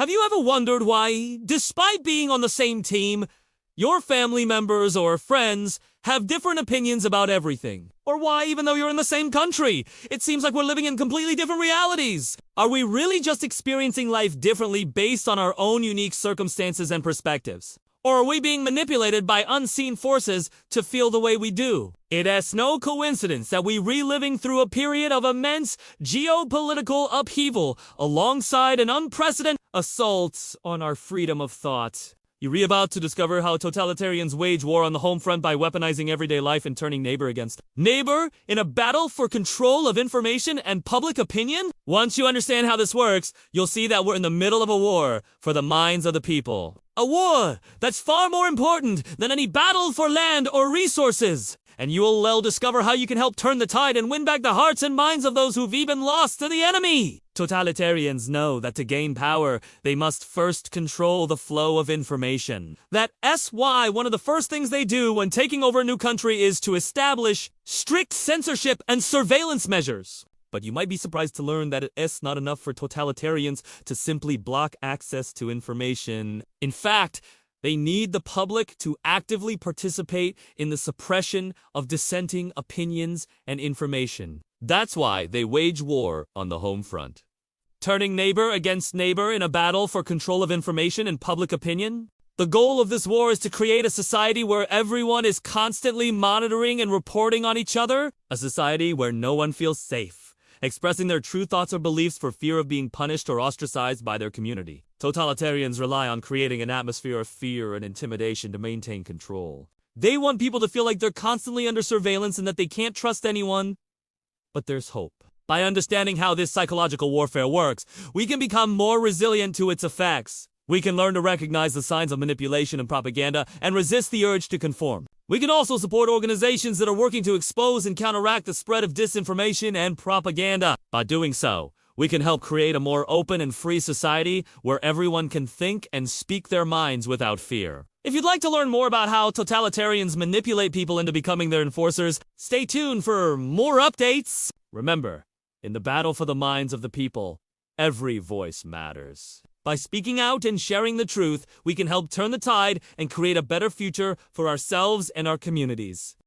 Have you ever wondered why, despite being on the same team, your family members or friends have different opinions about everything? Or why, even though you're in the same country, it seems like we're living in completely different realities? Are we really just experiencing life differently based on our own unique circumstances and perspectives? Or are we being manipulated by unseen forces to feel the way we do? It is no coincidence that we're reliving through a period of immense geopolitical upheaval alongside an unprecedented assault on our freedom of thought. You're about to discover how totalitarians wage war on the home front by weaponizing everyday life and turning neighbor against neighbor in a battle for control of information and public opinion? Once you understand how this works, you'll see that we're in the middle of a war for the minds of the people. A war that's far more important than any battle for land or resources. And you will discover how you can help turn the tide and win back the hearts and minds of those who've even lost to the enemy. Totalitarians know that to gain power, they must first control the flow of information. That's why one of the first things they do when taking over a new country is to establish strict censorship and surveillance measures. But you might be surprised to learn that it's not enough for totalitarians to simply block access to information. In fact, they need the public to actively participate in the suppression of dissenting opinions and information. That's why they wage war on the home front. Turning neighbor against neighbor in a battle for control of information and public opinion? The goal of this war is to create a society where everyone is constantly monitoring and reporting on each other. A society where no one feels safe, expressing their true thoughts or beliefs for fear of being punished or ostracized by their community. Totalitarians rely on creating an atmosphere of fear and intimidation to maintain control. They want people to feel like they're constantly under surveillance and that they can't trust anyone. But there's hope. By understanding how this psychological warfare works, we can become more resilient to its effects. We can learn to recognize the signs of manipulation and propaganda and resist the urge to conform. We can also support organizations that are working to expose and counteract the spread of disinformation and propaganda. By doing so, we can help create a more open and free society where everyone can think and speak their minds without fear. If you'd like to learn more about how totalitarians manipulate people into becoming their enforcers, stay tuned for more updates. Remember, in the battle for the minds of the people, every voice matters. By speaking out and sharing the truth, we can help turn the tide and create a better future for ourselves and our communities.